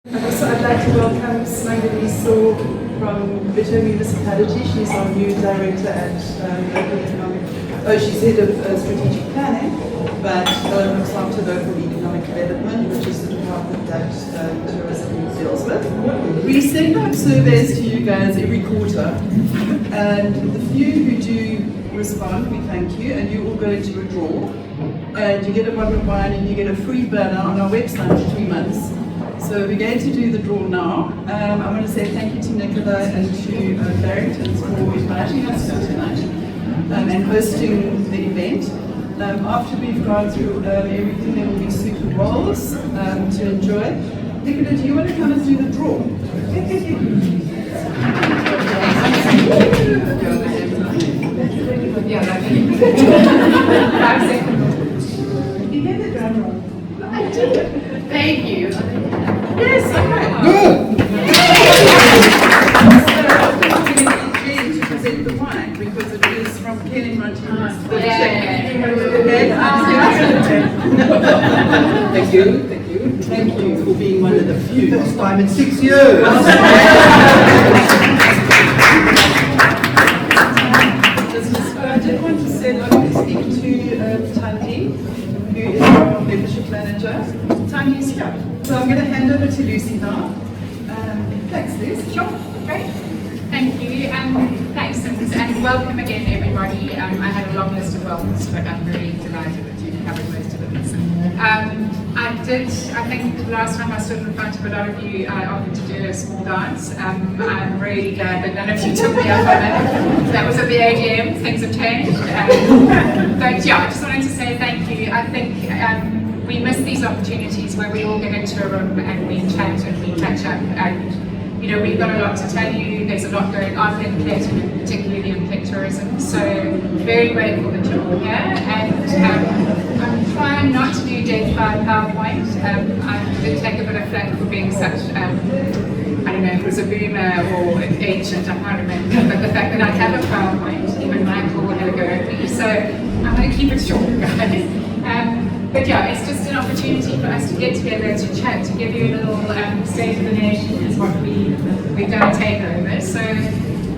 So I'd like to welcome Smangaliso from Bitter Municipality. She's our new director at local economic. She's head of strategic planning, but looks after local economic development, which is the department that tourism deals with. We send out surveys to you guys every quarter, and the few who do respond, we thank you, and you all go into a draw, and you get a bottle of wine and you get a free banner on our website for 3 months. So we're going to do the draw now. I want to say thank you to Nicola and to Barrington for inviting us here tonight and hosting the event. After we've gone through everything, there will be soup and rolls to enjoy. Nicola, do you want to come and do the draw? Yeah, 5 seconds. You get the drum roll. I did. Thank you. Yes, okay. Good. To present the wine because it is from Kelly Martinez. Thank you. Thank you. Thank you for being one of the few. First time in 6 years. I did want to say, let me speak to Tandy, who is our membership manager. Tandy's here. So I'm going to hand over to Lucy now. Thanks, Liz. Sure, great. Thank you. Thanks, and welcome again, everybody. I had a long list of welcomes, but I'm very delighted that you've covered most of them. I think last time I stood in front of a lot of you, I offered to do a small dance. I'm really glad that none of you took me up on it. That was at the AGM, things have changed. But yeah, I just wanted to say thank you. I think we miss these opportunities where we all get into a room and we chat and we catch up, and you know, we've got a lot to tell you. There's a lot going on in Plett, particularly in Plett Tourism, so very grateful that you're all here, and I'm trying not to do death by PowerPoint. I did take a bit of flack for being such, I don't know if it was a boomer or ancient, I can't remember, but the fact that I have a PowerPoint, even Michael had a go at me, so I'm going to keep it short, guys. But yeah, it's just an opportunity for us to get together, to chat, to give you a little state of the nation is what we've done a takeover. So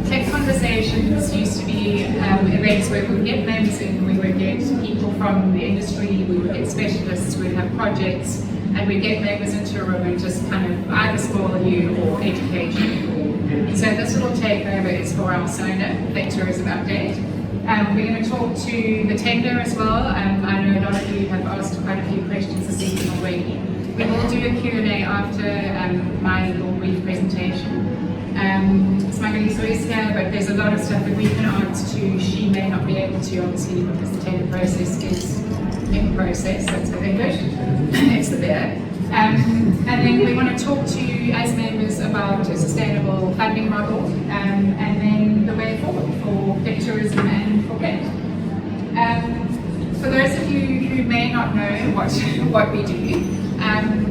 Tech Conversations used to be events where we would get members in, we would get people from the industry, we would get specialists, we'd have projects, and we'd get members into a room and just kind of either spoil you or educate you. So this little takeover is for our SONA, Plett Tourism Update. We're going to talk to the tender as well. I know a lot of you have asked quite a few questions this evening already. We will do a Q&A after my little brief presentation. Smangaliso is here, but there's a lot of stuff that we can answer to. She may not be able to, obviously, because the tender process is in process. That's with English. It's the bear. And then we want to talk to you as members about a sustainable funding model, and then the way forward for Plett Tourism and for Plett. For those of you who may not know what we do,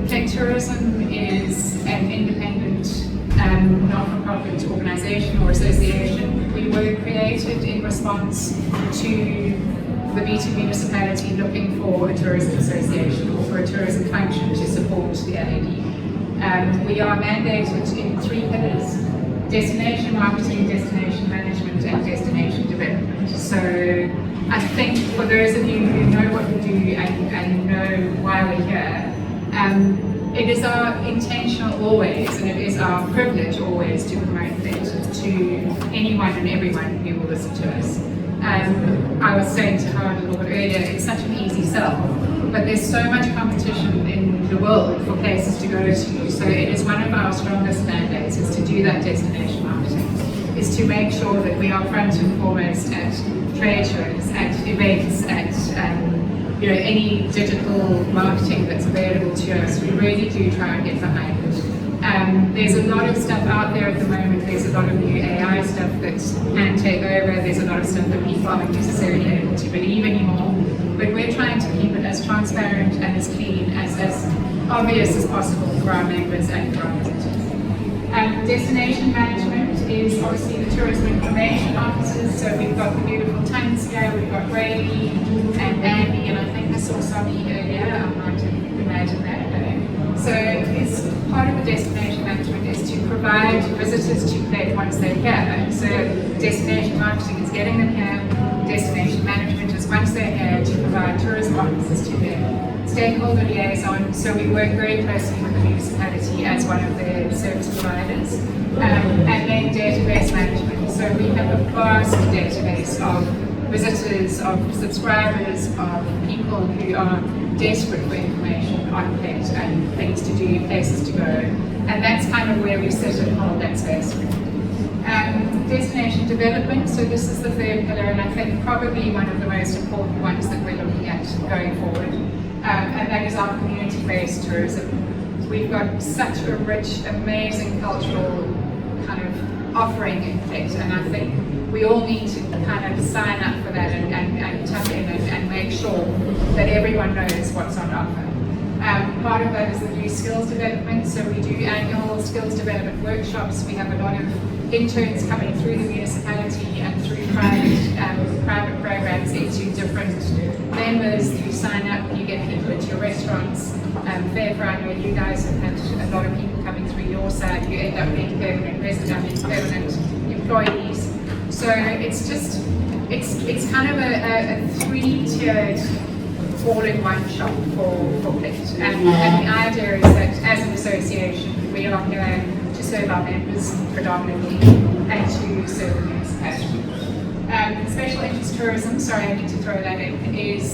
Plett Tourism is an independent not-for-profit organisation or association. We were created in response to the Bayview municipality looking for a tourism association or for a tourism function to support the LAD. We are mandated in 3 pillars: destination marketing, destination management, and destination development. So I think for those of you who know what we do and know why we're here, it is our intention always, and it is our privilege always, to promote Plett to anyone and everyone who will listen to us. I was saying to her a little bit earlier, it's such an easy sell, but there's so much competition in the world for places to go to, so it is one of our strongest mandates is to do that destination marketing, is to make sure that we are front and foremost at trade shows, at events, at any digital marketing that's available to us. We really do try and get behind it. There's a lot of stuff out there at the moment. There's a lot of new AI stuff that can take over. There's a lot of stuff that people aren't necessarily able to believe anymore. But we're trying to keep it as transparent and as clean, as obvious as possible for our members and for our visitors. Destination management is obviously the tourism information officers. So we've got the beautiful Tons here, we've got Brady and Andy, and I think I saw Sonny earlier. I might have imagined that. So it's part of the destination visitors to Plett once they're here. So destination marketing is getting them here, destination management is once they're here to provide tourism offices to them, stakeholder liaison, so we work very closely with the municipality as one of their service providers, and then database management. So we have a vast database of visitors, of subscribers, of people who are desperate for information on Plett and things to do, places to go, and that's kind of where we sit and hold that space. Destination development, so this is the third pillar, and I think probably one of the most important ones that we're looking at going forward, and that is our community-based tourism. We've got such a rich, amazing cultural kind of offering in Plett, and I think we all need to kind of sign up for that and tap in and make sure that everyone knows what's on offer. Part of that is the new skills development, so we do annual skills development workshops. We have a lot of interns coming through the municipality and through private programs into different members. You sign up, you get people into your restaurants. Fair Friday, you guys have had a lot of people coming through your side. You end up being permanent residents, permanent employees. So it's just, it's kind of a three-tiered all-in-one shop for Plett. And the idea is that as an association, we are here to serve our members predominantly and to serve the municipality. Special interest tourism, sorry I need to throw that in,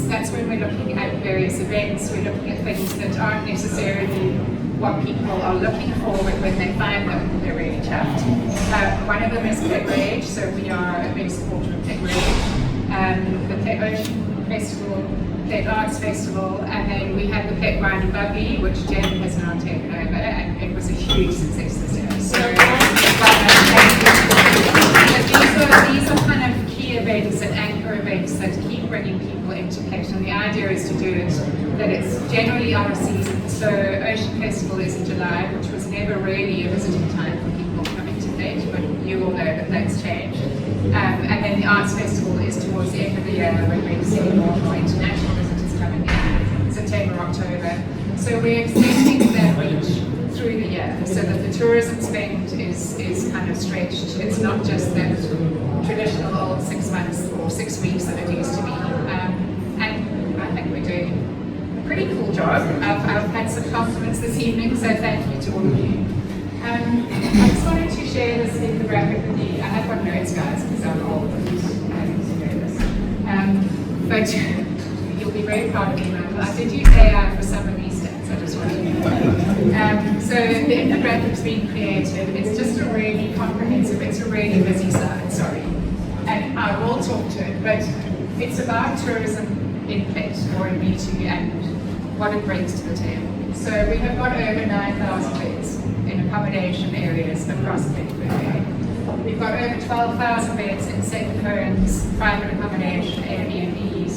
that's when we're looking at various events, we're looking at things that aren't necessarily what people are looking for when they find them, they're really chuffed. One of them is Plett Rage, so we are a big supporter of Plett Rage. The Plett Ocean Festival, Plett Arts Festival, and then we have the Plett Wine and Buggy, which Jen has now taken over, and it was a huge success this year. So these are kind of key events and anchor events that keep bringing people into Plett, and the idea is to do it that it's generally out of season. So Ocean Festival is in July, which was never really a visiting time for people coming to Plett, but you all know that that's changed. And then the Arts Festival is towards the end of the year when we're seeing more international visitors coming in, September, October. So we're extending that reach through the year so that the tourism spend is kind of stretched. It's not just that traditional old 6 months or 6 weeks that it used to be. And I think we're doing a pretty cool job. I've had some compliments this evening, so thank you to all of you. I just wanted to share this infographic with you. I have got notes, guys, because I'm old and having to do this. But you'll be very proud of me, Michael. I did use AI for some of these stats, I just want you to know. So the infographic's been created. It's just a really comprehensive, it's a really busy slide, sorry. And I will talk to it, but it's about tourism in Plett or in B2 and what it brings to the table. So we have got over 9,000 beds in accommodation areas across Plettenberg Bay. We've got over 12,000 beds in second homes, private accommodation, Airbnbs,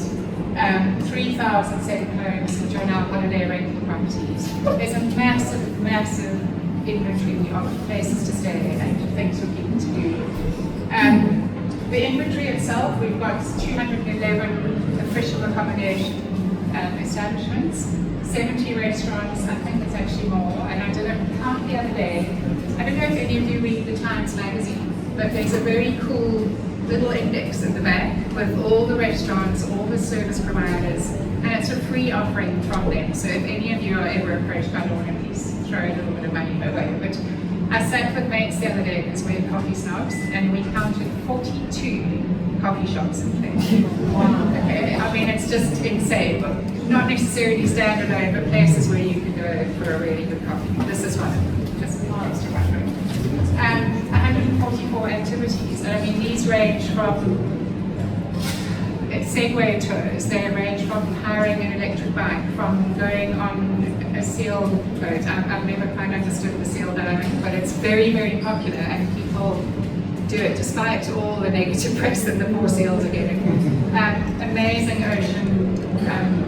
3,000 second homes which are now holiday rental properties. There's a massive, massive inventory of places to stay and things for people to do. The inventory itself, we've got 211 official accommodation establishments, 70 restaurants, I think it's actually more, and I did a count the other day. I don't know if any of you read the Times magazine, but there's a very cool little index at the back with all the restaurants, all the service providers, and it's a free offering from them. So if any of you are ever approached by one of these, throw a little bit of money her way. But I sat with mates the other day because we're coffee snobs, and we counted 42 coffee shops in Plett. Wow. Okay, I mean it's just insane, but not necessarily standalone, but places where you can go for a really good coffee. This is one of them, just next to one room. 144 activities, and I mean these range from Segway tours, they range from hiring an electric bike, from going on a sail boat. I've never quite understood the sail diving, but it's very, very popular and people do it despite all the negative press that the poor seals are getting. Amazing ocean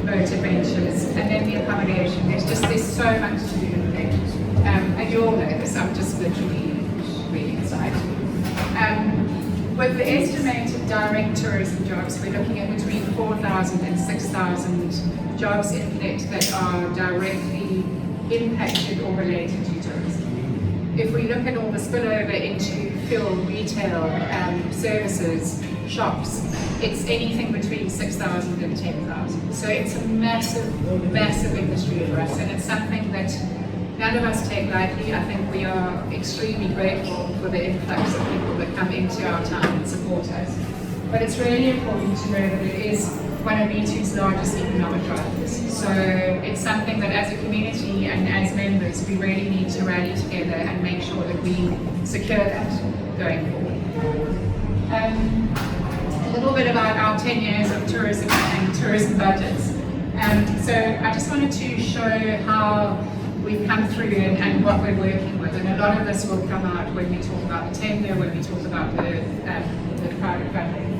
boat adventures, and then the accommodation. There's so much to do in there. And you all know this, I'm just literally really excited. With the estimated direct tourism jobs, we're looking at between 4,000 and 6,000 jobs in Plett that are directly impacted or related to tourism. if we look at all the spillover into fuel, retail, services, shops, it's anything between 6,000 and 10,000. So it's a massive, massive industry for us, and it's something that none of us take lightly. I think we are extremely grateful for the influx of people that come into our town and support us. But it's really important to know that it is one of B2's largest economic drivers. So it's something that as a community and as members, we really need to rally together and make sure that we secure that going forward. A little bit about our 10 years of tourism and tourism budgets. So I just wanted to show how we've come through and what we're working with. And a lot of this will come out when we talk about the tender, when we talk about the private funding.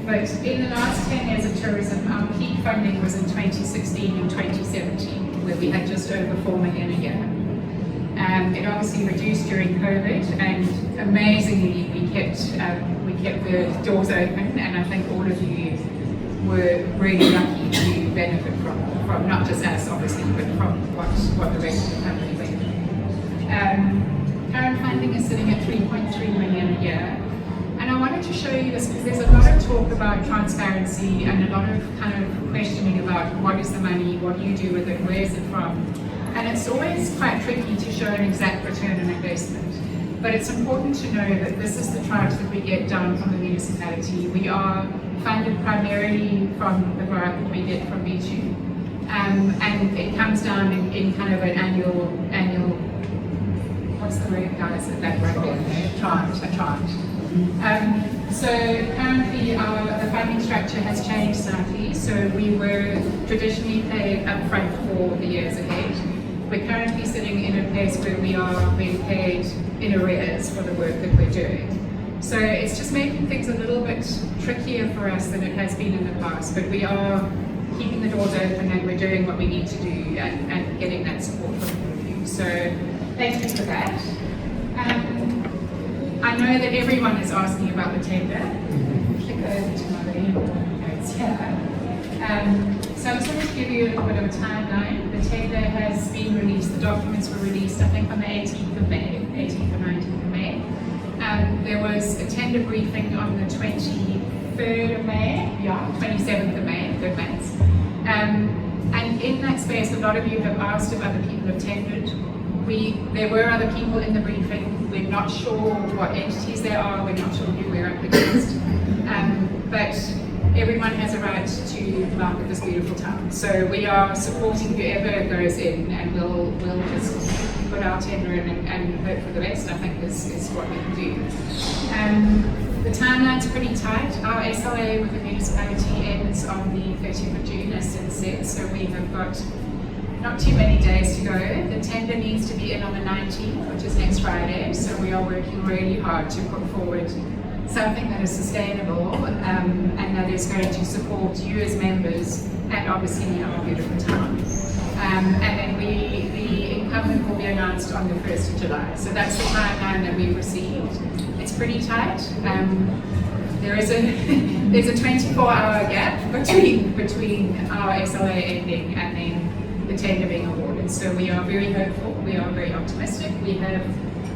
But in the last 10 years of tourism, our peak funding was in 2016 and 2017, where we had just over 4 million a year. It obviously reduced during COVID, and amazingly we kept the doors open, and I think all of you were really lucky to benefit from not just us obviously, but from what the rest of the company went. Current funding is sitting at 3.3 million a year. And I wanted to show you this because there's a lot of talk about transparency and a lot of kind of questioning about what is the money, what do you do with it, where is it from? And it's always quite tricky to show an exact return on investment. But it's important to know that this is the charge that we get down from the municipality. We are funded primarily from the grant that we get from B2. And it comes down in kind of an annual, what's the word guys, that right there? A tranche. So currently the funding structure has changed slightly. So we were traditionally paid upfront for the years ahead. We're currently sitting in a place where we are being paid in arrears for the work that we're doing. So it's just making things a little bit trickier for us than it has been in the past, but we are keeping the doors open and we're doing what we need to do and getting that support from you. So thank you for that. I know that everyone is asking about the tender. Click over to my notes here. So I just wanted to give you a little bit of a timeline. The tender has been released, the documents were released I think on the 18th of May, 18th or 19th of May. There was a tender briefing on the 23rd of May, 27th of May, good maths. And in that space, a lot of you have asked if other people have tendered. There were other people in the briefing. We're not sure what entities there are. We're not sure who we're up against. But everyone has a right to market this beautiful town. So we are supporting whoever goes in, and we'll just put our tender in and hope for the best, I think is what we can do. The timeline's pretty tight. Our SLA with the municipality ends on the 30th of June, as Sid said, so we have got not too many days to go. The tender needs to be in on the 19th, which is next Friday, so we are working really hard to put forward something that is sustainable and that is going to support you as members and obviously our beautiful town. And then the incumbent will be announced on the 1st of July. So that's the timeline that we've received. It's pretty tight. There's a 24-hour gap between our SLA ending and then the tender being awarded. So we are very hopeful, we are very optimistic. We have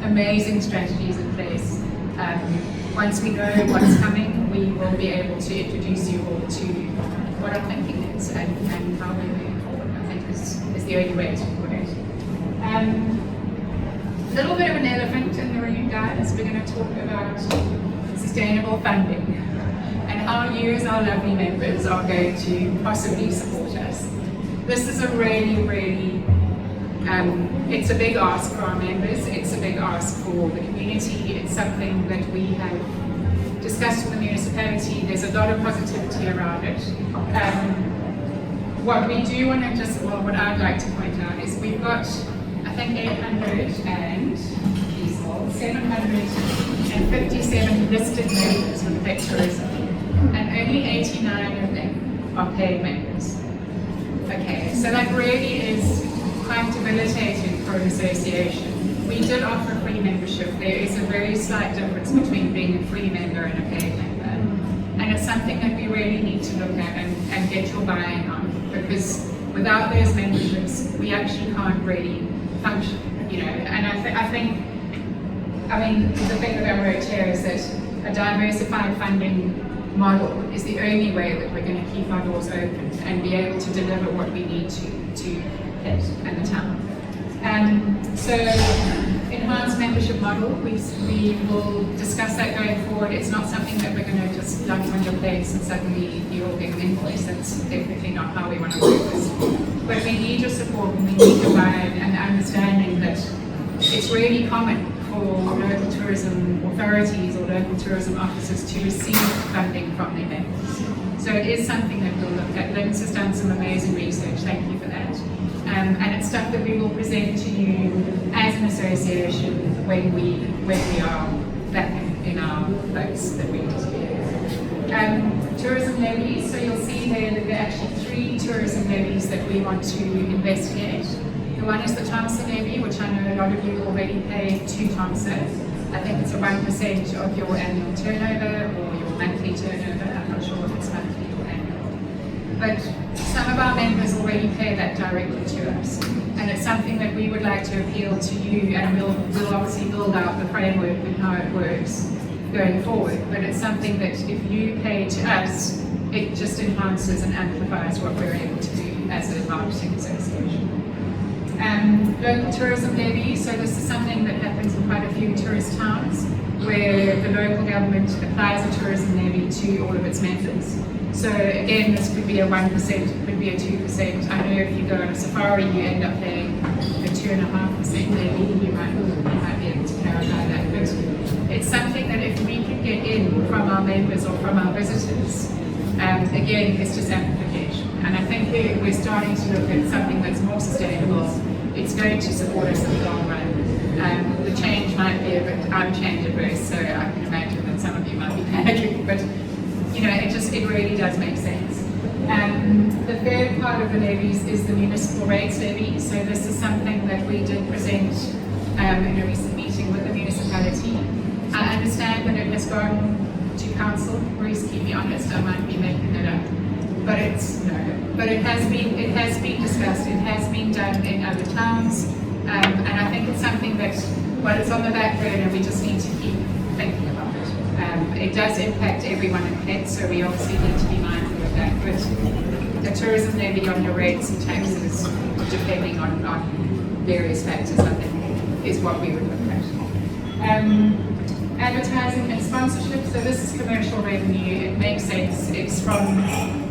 amazing strategies in place. Once we know what's coming, we will be able to introduce you all to what our thinking is and how we're moving forward, I think is the only way to put it. A little bit of an elephant in the room, guys. We're going to talk about sustainable funding and how you as our lovely members are going to possibly support us. This is a really, it's a big ask for our members, it's a big ask for the community, it's something that we have discussed with the municipality. There's a lot of positivity around it. What we do want to what I'd like to point out is we've got, I think, 757 listed members with Plett Tourism, and only 89 of them are paid members. Okay, so that really is quite debilitating for an association. We did offer free membership. There is a very slight difference between being a free member and a paid member. And it's something that we really need to look at and get your buy-in on, because without those memberships, we actually can't really function, you know. And I think, the thing that I wrote here is that a diversified funding model is the only way that we're going to keep our doors open and be able to deliver what we need to hit in the town. So enhanced membership model, we will discuss that going forward. It's not something that we're going to just dump on your plates and suddenly you all get an invoice. That's definitely not how we want to work this. But we need your support and we need your buy-in and understanding that it's really common for local tourism authorities or local tourism officers to receive funding from their members. So it is something that we'll look at. Linz has done some amazing research, thank you for that. And it's stuff that we will present to you as an association when we are back in our place that we need to be. Tourism levies, so you'll see there that there are actually 3 tourism levies that we want to investigate. The one is the TOMSA levy, which I know a lot of you already pay to TOMSA. I think it's a 1% of your annual turnover or your monthly turnover. I'm not sure if it's monthly or annual. But some of our members already pay that directly to us. And it's something that we would like to appeal to you, and we'll obviously build out the framework and how it works going forward. But it's something that if you pay to us, it just enhances and amplifies what we're able to do as a marketing association. Local tourism levy, so this is something that happens in quite a few tourist towns where the local government applies a tourism levy to all of its members. So again, this could be a 1%, it could be a 2%. I know if you go on a safari, you end up paying a 2.5% levy. You might be able to clarify that. But it's something that if we can get in from our members or from our visitors, again, it's just amplification. And I think we're starting to look at something that's more sustainable. It's going to support us in the long run. The change might be a bit, I'm change adverse, so I can imagine that some of you might be panicking, but you know, it really does make sense. The third part of the levies is the municipal rates levy. So this is something that we did present in a recent meeting with the municipality. I understand that it has gone to council. Maurice, keep me honest, I might be making it up. But it has been discussed, it has been done in other towns, and I think it's something that, while it's on the back burner, we just need to keep thinking about it. It does impact everyone in Plett, so we obviously need to be mindful of that. But the tourism levy on the rates and taxes, depending on various factors, I think, is what we would look at. Advertising and sponsorship, so this is commercial revenue. It makes sense. It's from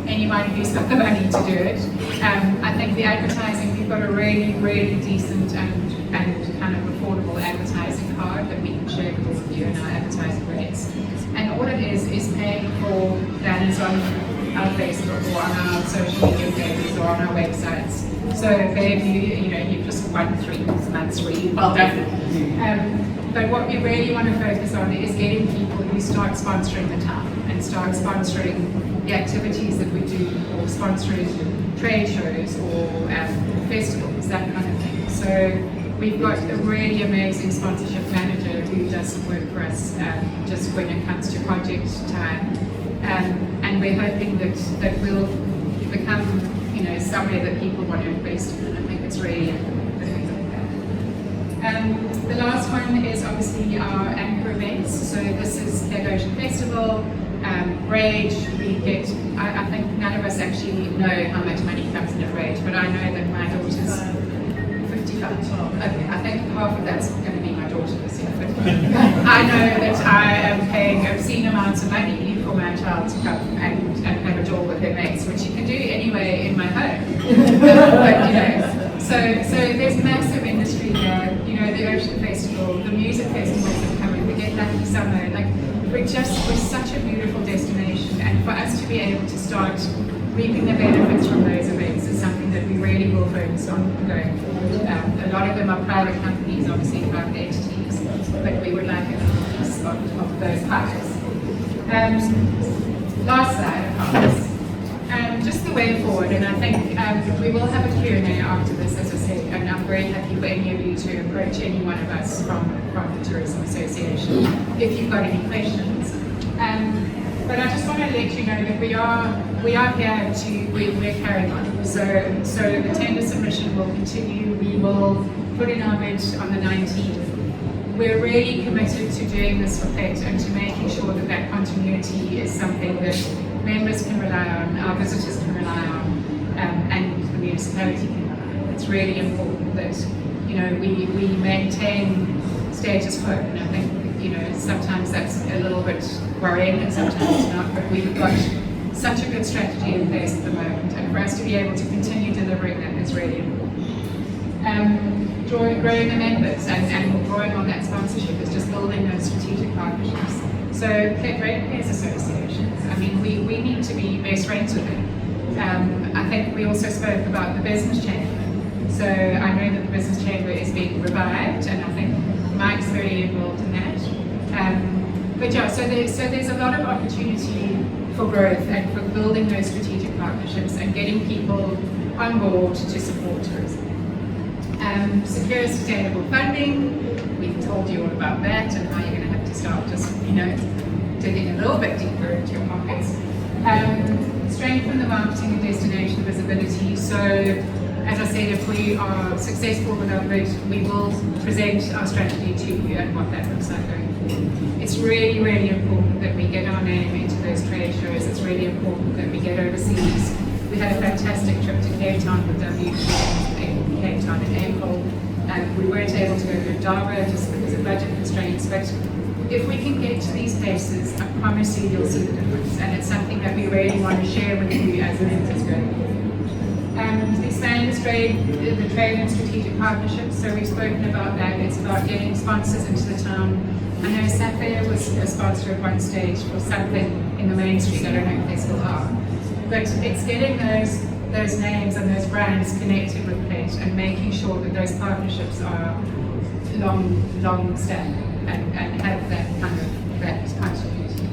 anyone who's got the money to do it. I think the advertising, we've got a really, really decent and kind of affordable advertising card that we can share with all of you in our advertising rates. And all it is paying for banners on our Facebook or on our social media pages or on our websites. So Bayview, you know, you've just won 3 months free, well done. But what we really want to focus on is getting people who start sponsoring the town and start sponsoring the activities that we do, or sponsoring trade shows or festivals, that kind of thing. So we've got a really amazing sponsorship manager who does some work for us just when it comes to project time. And we're hoping that we'll become, you know, somewhere that people want to invest in. And I think it's really important that we look at. The last one is obviously our anchor events. So this is Head Ocean Festival, Rage. We get, I think none of us actually know how much money comes in at Rage, but I know that my daughter's 55. Okay, I think half of that's going to be my daughter this year. But I know that I am paying obscene amounts of money for my child to come and have a tour with her mates, which you can do anyway in my home. But you know, so there's massive industry there. You know, the Ocean Festival, the music festivals that come in. We get Lucky Summer. Like we're such a beautiful destination, and for us to be able to start reaping the benefits from those events is something that we really will focus on going forward. A lot of them are private companies, obviously private entities, but we would like a piece of those pies. Last slide, I promise. Just the way forward, and I think we will have a Q&A after this, as I said, and I'm very happy for any of you to approach any one of us from the Tourism Association if you've got any questions. But I just want to let you know that we're we are here we're carrying on. So the tender submission will continue. We will put in our bid on the 19th. We're really committed to doing this for Plett and to making sure that that continuity is something that members can rely on, our visitors can rely on, and the municipality can rely on. It's really important that we maintain status quo, and I think sometimes that's a little bit worrying and sometimes it's not, but we've got such a good strategy in place at the moment, and for us to be able to continue delivering that is really important. Growing the members and growing on that sponsorship is just building those strategic partnerships. So Plett Ratepayers Associations, I mean, we need to be best friends with them. I think we also spoke about the business chamber. So I know that the business chamber is being revived, and I think Mike's very involved in that. But yeah, so there's a lot of opportunity for growth and for building those strategic partnerships and getting people on board to support tourism. Secure sustainable funding, we've told you all about that and how you're going to have to start just, digging a little bit deeper into your pockets. Strengthen the marketing and destination visibility. So, as I said, if we are successful with our bid, we will present our strategy to you and what that looks like going forward. It's really, really important that we get our name into those trade shows. It's really important that we get overseas. We had a fantastic trip to Cape Town with Cape Town in April. We weren't able to go to Durban just because of budget constraints, but if we can get to these places, I promise you'll see the difference, and it's something that we really want to share with you as members going forward. Expand the trade and strategic partnerships, so we've spoken about that. It's about getting sponsors into the town. I know Sapphire was a sponsor at one stage for something in the Main Street, I don't know if they still are. But it's getting those names and those brands connected with Plett and making sure that those partnerships are long standing and have that kind of continuity.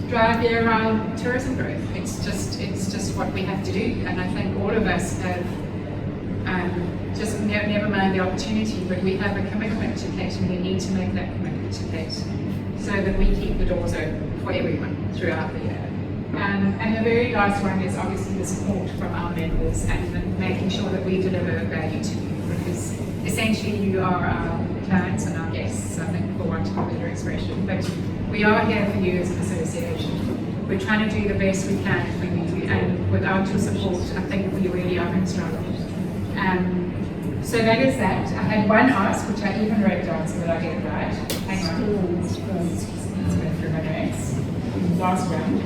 Drive year-round tourism growth. It's just what we have to do, and I think all of us have just never mind the opportunity, but we have a commitment to Plett, and we need to make that commitment to Plett so that we keep the doors open for everyone throughout the year. And the very last one is obviously the support from our members and making sure that we deliver value to you, because essentially you are our clients and our guests, I think, for want of a better expression. But we are here for you as an association. We're trying to do the best we can for you, and without your support, I think we really are in struggle. So that is that. I had one ask, which I even wrote down so that I get it right. Hang on. Let's go through my notes. Last round.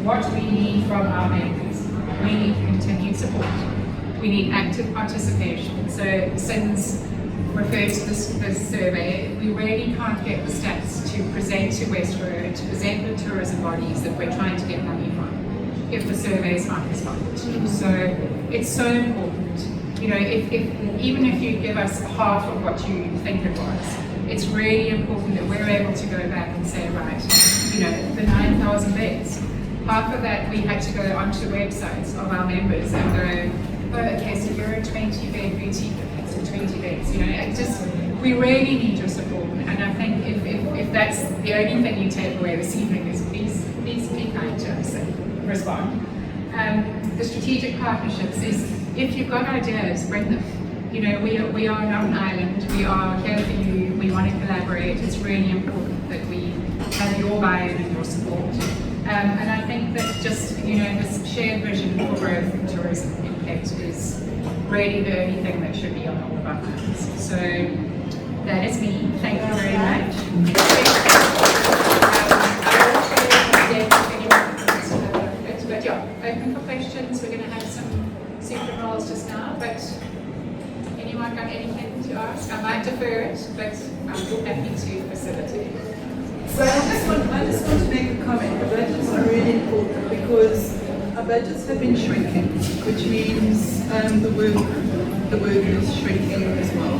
What we need from our members. We need continued support. We need active participation. So since referred to this survey, we really can't get the stats to present to West Road, to present the tourism bodies that we're trying to get money from, if the surveys aren't responded to. So it's so important. Even if you give us half of what you think it was, it's really important that we're able to go back and say, right, the 9,000 beds, half of that we had to go onto websites of our members and go, oh, okay, so you're a 20-bed boutique, so 20 beds. We really need your support, and I think if that's the only thing you take away this evening is please be kind to us and respond. The strategic partnerships is, if you've got ideas, bring them. We are not an island, we are here for you, we want to collaborate. It's really important that we have your buy-in and your support. And I think that just, this shared vision for growth in tourism in Plett is really the only thing that should be on all of our minds. So that is me. Thank you very much. But yeah, open for questions. We're going to have some secret roles just now, but anyone got anything to ask? I might defer it, but I'm happy to facilitate. So I just want to make a comment. The budgets are really important because our budgets have been shrinking, which means the work is shrinking as well.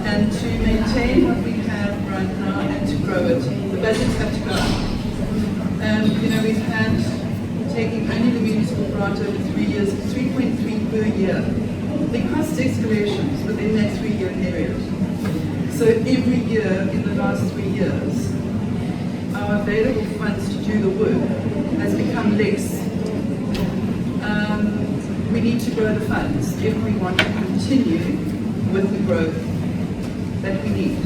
And to maintain what we have right now and to grow it, the budgets have to go up. We've had, taking only the municipal grant over 3 years, 3.3 per year. They cost excavations within that 3-year period. So every year in the last 3 years, our available funds to do the work has become less. We need to grow the funds if we want to continue with the growth that we need,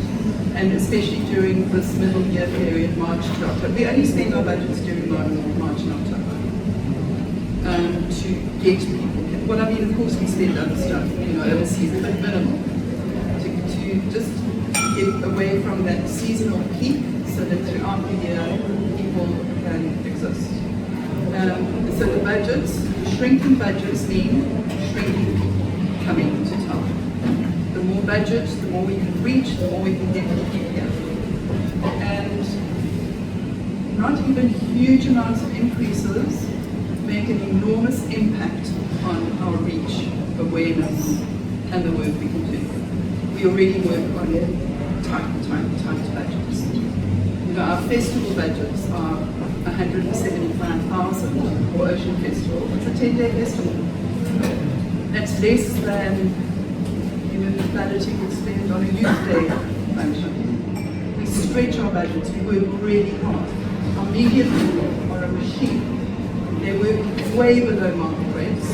and especially during this middle year period, March to October. We only spend our budgets during March and October to get people. Well, I mean, of course we spend other stuff, overseas, but minimal, to just get away from that seasonal peak so that throughout the year people can exist. So the budgets, shrinking budgets mean shrinking people coming to town. The more budget, the more we can reach, the more we can get to keep here. And not even huge amounts of increases make an enormous impact on our reach, awareness, and the work we can do. We already work on tight budgets. Our festival budgets are 175,000 for Ocean Festival. It's a 10-day festival. That's less than the Plett would spend on a youth day function. We stretch our budgets, we work really hard. Our media people are a machine. They work way below market rates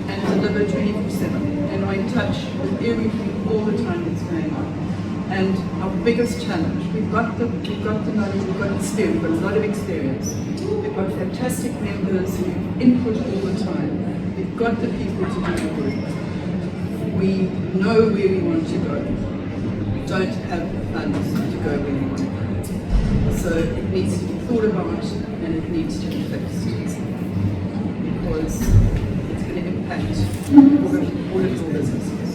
and deliver 24/7. And are in touch with everything all the time that's going on. And our biggest challenge, we've got the knowledge, we've got experience, we've got a lot of experience. We've got fantastic members who input all the time. We've got the people to do the work. We know where we want to go. We don't have the funds to go where we want to go. So it needs to be thought about and it needs to be fixed. Because it's going to impact all of your businesses.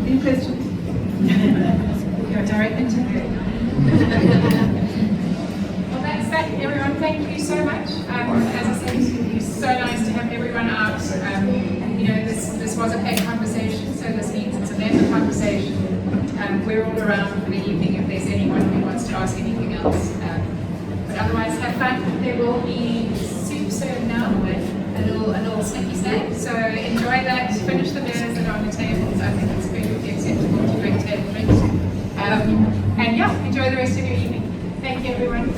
Any questions? Go direct into it. Well, that's that, everyone. Thank you so much. As I said, it's so nice to have everyone out. This was a paid conversation, so this means it's a member conversation. We're all around for the evening if there's anyone who wants to ask anything else. But otherwise, have fun. There will be soup served now with a little snacky snack. So enjoy that. Finish the beers that are on the tables. I think it's perfectly acceptable to drink table drinks. And yeah, enjoy the rest of your evening. Thank you, everyone.